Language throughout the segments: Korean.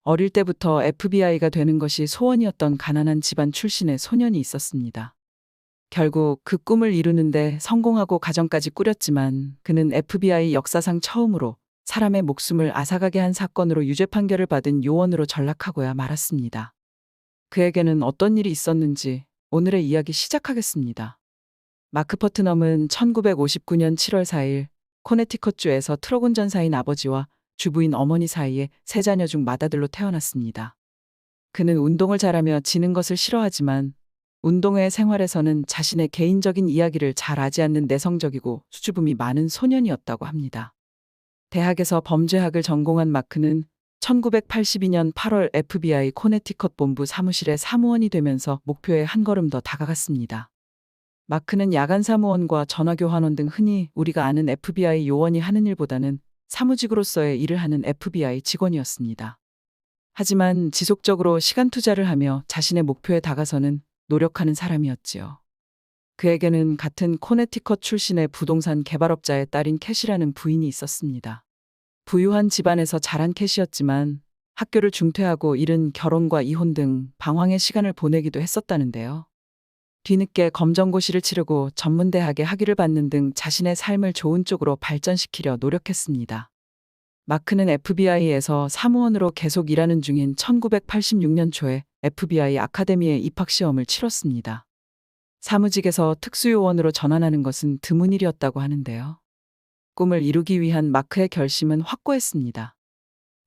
어릴 때부터 FBI가 되는 것이 소원이었던 가난한 집안 출신의 소년이 있었습니다. 결국 그 꿈을 이루는데 성공하고 가정까지 꾸렸지만 그는 FBI 역사상 처음으로 사람의 목숨을 앗아가게 한 사건으로 유죄 판결을 받은 요원으로 전락하고야 말았습니다. 그에게는 어떤 일이 있었는지 오늘의 이야기 시작하겠습니다. 마크 퍼트넘은 1959년 7월 4일 코네티컷주에서 트럭 운전사인 아버지와 주부인 어머니 사이에 세 자녀 중 맏아들로 태어났습니다. 그는 운동을 잘하며 지는 것을 싫어하지만 운동회 생활에서는 자신의 개인적인 이야기를 잘 하지 않는 내성적이고 수줍음이 많은 소년이었다고 합니다. 대학에서 범죄학을 전공한 마크는 1982년 8월 FBI 코네티컷 본부 사무실의 사무원이 되면서 목표에 한 걸음 더 다가갔습니다. 마크는 야간 사무원과 전화교환원 등 흔히 우리가 아는 FBI 요원이 하는 일보다는 사무직으로서의 일을 하는 FBI 직원이었습니다. 하지만 지속적으로 시간 투자를 하며 자신의 목표에 다가서는 노력하는 사람이었지요. 그에게는 같은 코네티컷 출신의 부동산 개발업자의 딸인 캐시라는 부인이 있었습니다. 부유한 집안에서 자란 캐시였지만 학교를 중퇴하고 이른 결혼과 이혼 등 방황의 시간을 보내기도 했었다는데요. 뒤늦게 검정고시를 치르고 전문대학에 학위를 받는 등 자신의 삶을 좋은 쪽으로 발전시키려 노력했습니다. 마크는 FBI에서 사무원으로 계속 일하는 중인 1986년 초에 FBI 아카데미에 입학시험을 치렀습니다. 사무직에서 특수요원으로 전환하는 것은 드문 일이었다고 하는데요. 꿈을 이루기 위한 마크의 결심은 확고했습니다.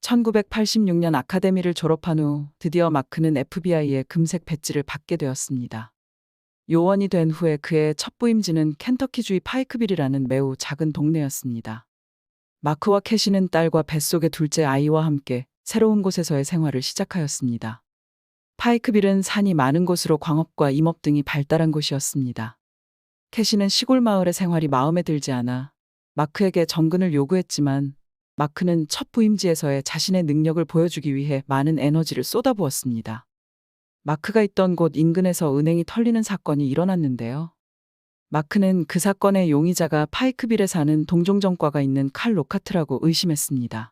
1986년 아카데미를 졸업한 후 드디어 마크는 FBI의 금색 배지를 받게 되었습니다. 요원이 된 후에 그의 첫 부임지는 켄터키주의 파이크빌이라는 매우 작은 동네였습니다. 마크와 캐시는 딸과 뱃속의 둘째 아이와 함께 새로운 곳에서의 생활을 시작하였습니다. 파이크빌은 산이 많은 곳으로 광업과 임업 등이 발달한 곳이었습니다. 캐시는 시골 마을의 생활이 마음에 들지 않아 마크에게 정근을 요구했지만 마크는 첫 부임지에서의 자신의 능력을 보여주기 위해 많은 에너지를 쏟아부었습니다. 마크가 있던 곳 인근에서 은행이 털리는 사건이 일어났는데요. 마크는 그 사건의 용의자가 파이크빌에 사는 동종전과가 있는 칼 로카트라고 의심했습니다.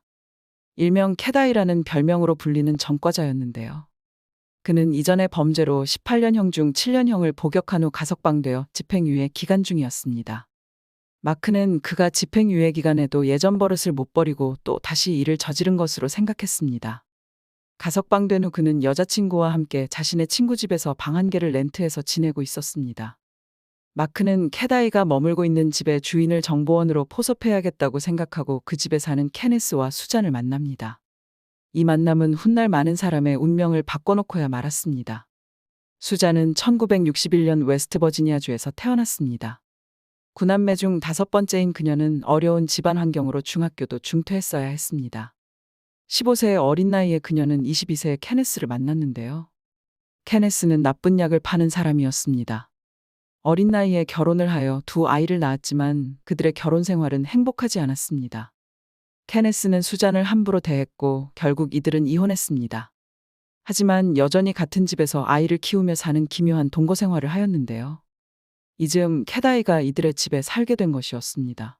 일명 캐다이라는 별명으로 불리는 전과자였는데요. 그는 이전의 범죄로 18년형 중 7년형을 복역한 후 가석방되어 집행유예 기간 중이었습니다. 마크는 그가 집행유예 기간에도 예전 버릇을 못 버리고 또 다시 일을 저지른 것으로 생각했습니다. 가석방된 후 그는 여자친구와 함께 자신의 친구 집에서 방 한 개를 렌트해서 지내고 있었습니다. 마크는 캐다이가 머물고 있는 집의 주인을 정보원으로 포섭해야겠다고 생각하고 그 집에 사는 케네스와 수잔을 만납니다. 이 만남은 훗날 많은 사람의 운명을 바꿔놓고야 말았습니다. 수잔은 1961년 웨스트버지니아주에서 태어났습니다. 9남매 중 5번째인 그녀는 어려운 집안 환경으로 중학교도 중퇴했어야 했습니다. 15세의 어린 나이에 그녀는 22세의 케네스를 만났는데요. 케네스는 나쁜 약을 파는 사람이었습니다. 어린 나이에 결혼을 하여 두 아이를 낳았지만 그들의 결혼 생활은 행복하지 않았습니다. 케네스는 수잔을 함부로 대했고 결국 이들은 이혼했습니다. 하지만 여전히 같은 집에서 아이를 키우며 사는 기묘한 동거 생활을 하였는데요. 이즈음 캐다이가 이들의 집에 살게 된 것이었습니다.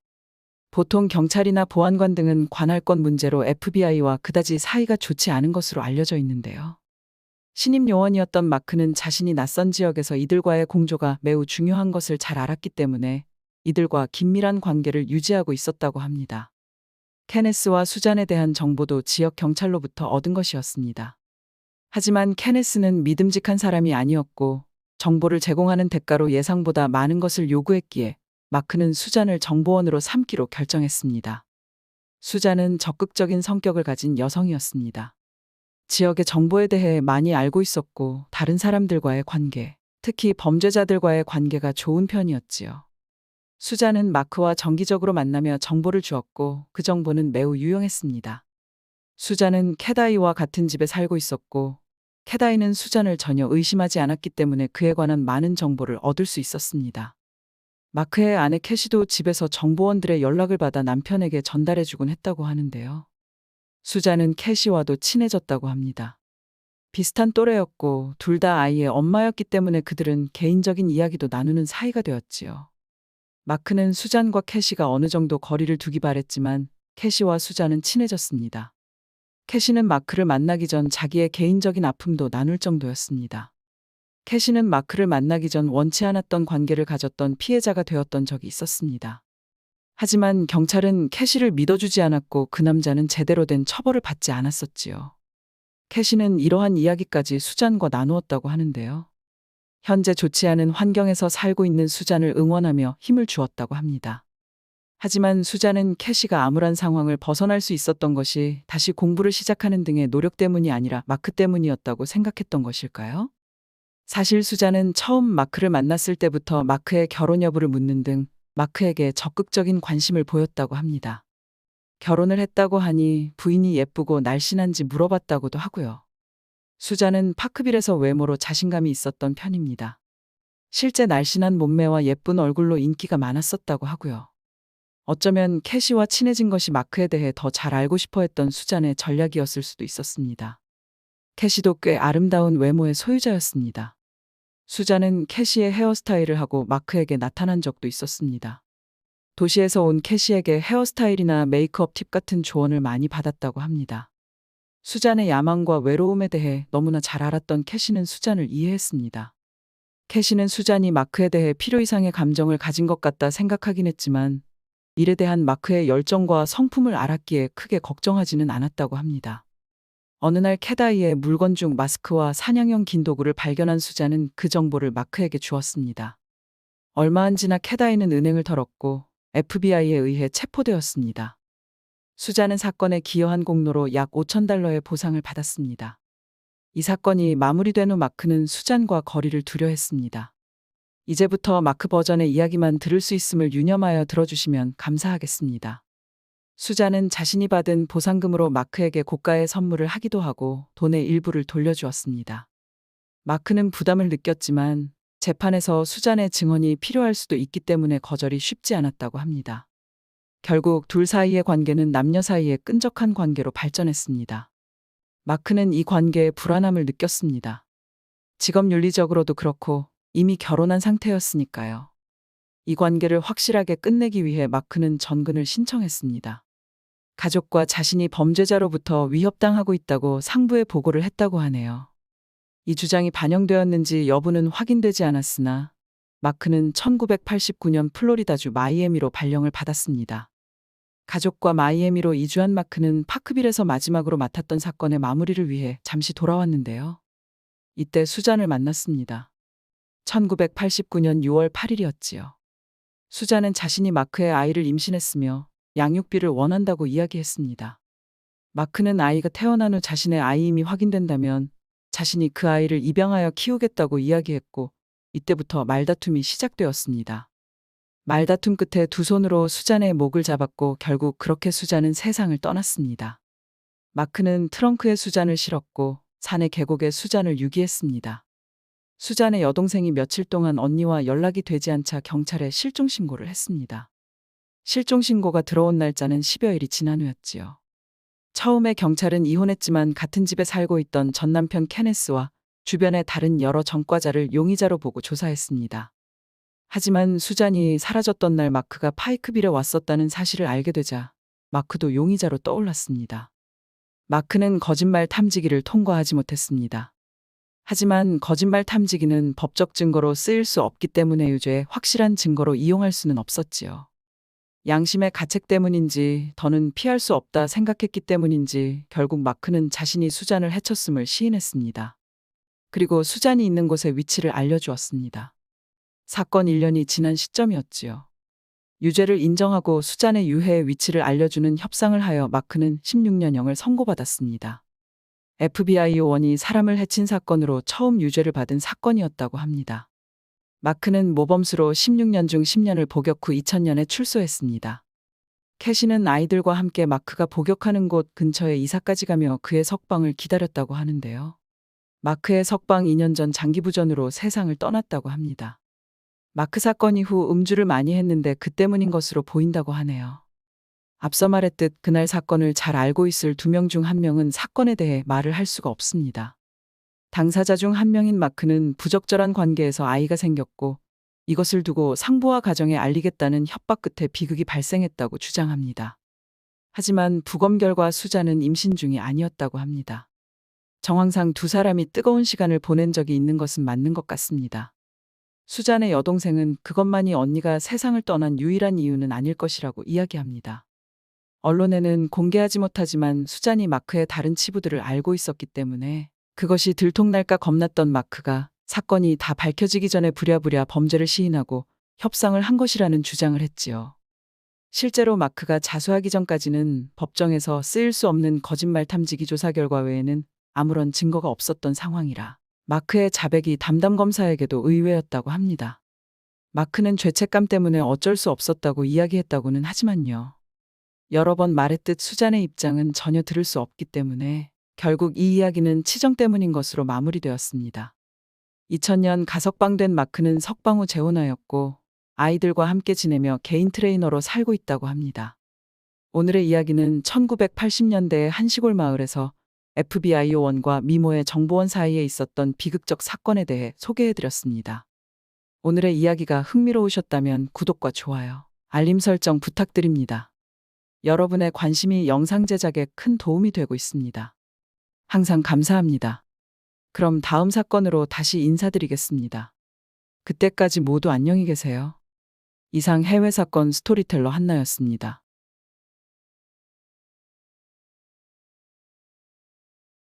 보통 경찰이나 보안관 등은 관할권 문제로 FBI와 그다지 사이가 좋지 않은 것으로 알려져 있는데요. 신임 요원이었던 마크는 자신이 낯선 지역에서 이들과의 공조가 매우 중요한 것을 잘 알았기 때문에 이들과 긴밀한 관계를 유지하고 있었다고 합니다. 케네스와 수잔에 대한 정보도 지역 경찰로부터 얻은 것이었습니다. 하지만 케네스는 믿음직한 사람이 아니었고 정보를 제공하는 대가로 예상보다 많은 것을 요구했기에 마크는 수잔을 정보원으로 삼기로 결정했습니다. 수잔은 적극적인 성격을 가진 여성이었습니다. 지역의 정보에 대해 많이 알고 있었고 다른 사람들과의 관계, 특히 범죄자들과의 관계가 좋은 편이었지요. 수잔은 마크와 정기적으로 만나며 정보를 주었고 그 정보는 매우 유용했습니다. 수잔은 캐다이와 같은 집에 살고 있었고 캐다이는 수잔을 전혀 의심하지 않았기 때문에 그에 관한 많은 정보를 얻을 수 있었습니다. 마크의 아내 캐시도 집에서 정보원들의 연락을 받아 남편에게 전달해주곤 했다고 하는데요. 수잔은 캐시와도 친해졌다고 합니다. 비슷한 또래였고 둘 다 아이의 엄마였기 때문에 그들은 개인적인 이야기도 나누는 사이가 되었지요. 마크는 수잔과 캐시가 어느 정도 거리를 두기 바랬지만 캐시와 수잔은 친해졌습니다. 캐시는 마크를 만나기 전 자기의 개인적인 아픔도 나눌 정도였습니다. 캐시는 마크를 만나기 전 원치 않았던 관계를 가졌던 피해자가 되었던 적이 있었습니다. 하지만 경찰은 캐시를 믿어주지 않았고 그 남자는 제대로 된 처벌을 받지 않았었지요. 캐시는 이러한 이야기까지 수잔과 나누었다고 하는데요. 현재 좋지 않은 환경에서 살고 있는 수잔을 응원하며 힘을 주었다고 합니다. 하지만 수잔은 캐시가 암울한 상황을 벗어날 수 있었던 것이 다시 공부를 시작하는 등의 노력 때문이 아니라 마크 때문이었다고 생각했던 것일까요? 사실 수잔은 처음 마크를 만났을 때부터 마크의 결혼 여부를 묻는 등 마크에게 적극적인 관심을 보였다고 합니다. 결혼을 했다고 하니 부인이 예쁘고 날씬한지 물어봤다고도 하고요. 수잔은 파크빌에서 외모로 자신감이 있었던 편입니다. 실제 날씬한 몸매와 예쁜 얼굴로 인기가 많았었다고 하고요. 어쩌면 캐시와 친해진 것이 마크에 대해 더 잘 알고 싶어 했던 수잔의 전략이었을 수도 있었습니다. 캐시도 꽤 아름다운 외모의 소유자였습니다. 수잔은 캐시의 헤어스타일을 하고 마크에게 나타난 적도 있었습니다. 도시에서 온 캐시에게 헤어스타일이나 메이크업 팁 같은 조언을 많이 받았다고 합니다. 수잔의 야망과 외로움에 대해 너무나 잘 알았던 캐시는 수잔을 이해했습니다. 캐시는 수잔이 마크에 대해 필요 이상의 감정을 가진 것 같다 생각하긴 했지만 일에 대한 마크의 열정과 성품을 알았기에 크게 걱정하지는 않았다고 합니다. 어느 날 캐다이의 물건 중 마스크와 사냥용 긴 도구를 발견한 수잔은 그 정보를 마크에게 주었습니다. 얼마 안 지나 캐다이는 은행을 털었고 FBI에 의해 체포되었습니다. 수잔은 사건에 기여한 공로로 약 5,000달러의 보상을 받았습니다. 이 사건이 마무리된 후 마크는 수잔과 거리를 두려 했습니다. 이제부터 마크 버전의 이야기만 들을 수 있음을 유념하여 들어주시면 감사하겠습니다. 수잔은 자신이 받은 보상금으로 마크에게 고가의 선물을 하기도 하고 돈의 일부를 돌려주었습니다. 마크는 부담을 느꼈지만 재판에서 수잔의 증언이 필요할 수도 있기 때문에 거절이 쉽지 않았다고 합니다. 결국 둘 사이의 관계는 남녀 사이의 끈적한 관계로 발전했습니다. 마크는 이 관계에 불안함을 느꼈습니다. 직업 윤리적으로도 그렇고 이미 결혼한 상태였으니까요. 이 관계를 확실하게 끝내기 위해 마크는 전근을 신청했습니다. 가족과 자신이 범죄자로부터 위협당하고 있다고 상부에 보고를 했다고 하네요. 이 주장이 반영되었는지 여부는 확인되지 않았으나 마크는 1989년 플로리다주 마이애미로 발령을 받았습니다. 가족과 마이애미로 이주한 마크는 파크빌에서 마지막으로 맡았던 사건의 마무리를 위해 잠시 돌아왔는데요. 이때 수잔을 만났습니다. 1989년 6월 8일이었지요. 수잔은 자신이 마크의 아이를 임신했으며 양육비를 원한다고 이야기했습니다. 마크는 아이가 태어난 후 자신의 아이임이 확인된다면 자신이 그 아이를 입양하여 키우겠다고 이야기했고 이때부터 말다툼이 시작되었습니다. 말다툼 끝에 두 손으로 수잔의 목을 잡았고 결국 그렇게 수잔은 세상을 떠났습니다. 마크는 트렁크에 수잔을 실었고 산의 계곡에 수잔을 유기했습니다. 수잔의 여동생이 며칠 동안 언니와 연락이 되지 않자 경찰에 실종 신고를 했습니다. 실종 신고가 들어온 날짜는 10여일이 지난 후였지요. 처음에 경찰은 이혼했지만 같은 집에 살고 있던 전 남편 케네스와 주변의 다른 여러 전과자를 용의자로 보고 조사했습니다. 하지만 수잔이 사라졌던 날 마크가 파이크빌에 왔었다는 사실을 알게 되자 마크도 용의자로 떠올랐습니다. 마크는 거짓말 탐지기를 통과하지 못했습니다. 하지만 거짓말 탐지기는 법적 증거로 쓰일 수 없기 때문에 유죄의 확실한 증거로 이용할 수는 없었지요. 양심의 가책 때문인지 더는 피할 수 없다 생각했기 때문인지 결국 마크는 자신이 수잔을 해쳤음을 시인했습니다. 그리고 수잔이 있는 곳의 위치를 알려주었습니다. 사건 1년이 지난 시점이었지요. 유죄를 인정하고 수잔의 유해의 위치를 알려주는 협상을 하여 마크는 16년형을 선고받았습니다. FBI 요원이 사람을 해친 사건으로 처음 유죄를 받은 사건이었다고 합니다. 마크는 모범수로 16년 중 10년을 복역 후 2000년에 출소했습니다. 캐시는 아이들과 함께 마크가 복역하는 곳 근처에 이사까지 가며 그의 석방을 기다렸다고 하는데요. 마크의 석방 2년 전 장기부전으로 세상을 떠났다고 합니다. 마크 사건 이후 음주를 많이 했는데 그 때문인 것으로 보인다고 하네요. 앞서 말했듯 그날 사건을 잘 알고 있을 2명 중 1명은 사건에 대해 말을 할 수가 없습니다. 당사자 중 1명인 마크는 부적절한 관계에서 아이가 생겼고 이것을 두고 상부와 가정에 알리겠다는 협박 끝에 비극이 발생했다고 주장합니다. 하지만 부검 결과 수자는 임신 중이 아니었다고 합니다. 정황상 두 사람이 뜨거운 시간을 보낸 적이 있는 것은 맞는 것 같습니다. 수잔의 여동생은 그것만이 언니가 세상을 떠난 유일한 이유는 아닐 것이라고 이야기합니다. 언론에는 공개하지 못하지만 수잔이 마크의 다른 치부들을 알고 있었기 때문에 그것이 들통날까 겁났던 마크가 사건이 다 밝혀지기 전에 부랴부랴 범죄를 시인하고 협상을 한 것이라는 주장을 했지요. 실제로 마크가 자수하기 전까지는 법정에서 쓰일 수 없는 거짓말 탐지기 조사 결과 외에는 아무런 증거가 없었던 상황이라 마크의 자백이 담당 검사에게도 의외였다고 합니다. 마크는 죄책감 때문에 어쩔 수 없었다고 이야기했다고는 하지만요. 여러 번 말했듯 수잔의 입장은 전혀 들을 수 없기 때문에 결국 이 이야기는 치정 때문인 것으로 마무리되었습니다. 2000년 가석방된 마크는 석방 후 재혼하였고 아이들과 함께 지내며 개인 트레이너로 살고 있다고 합니다. 오늘의 이야기는 1980년대의 한 시골 마을에서 FBI 요원과 미모의 정보원 사이에 있었던 비극적 사건에 대해 소개해드렸습니다. 오늘의 이야기가 흥미로우셨다면 구독과 좋아요, 알림 설정 부탁드립니다. 여러분의 관심이 영상 제작에 큰 도움이 되고 있습니다. 항상 감사합니다. 그럼 다음 사건으로 다시 인사드리겠습니다. 그때까지 모두 안녕히 계세요. 이상 해외 사건 스토리텔러 한나였습니다.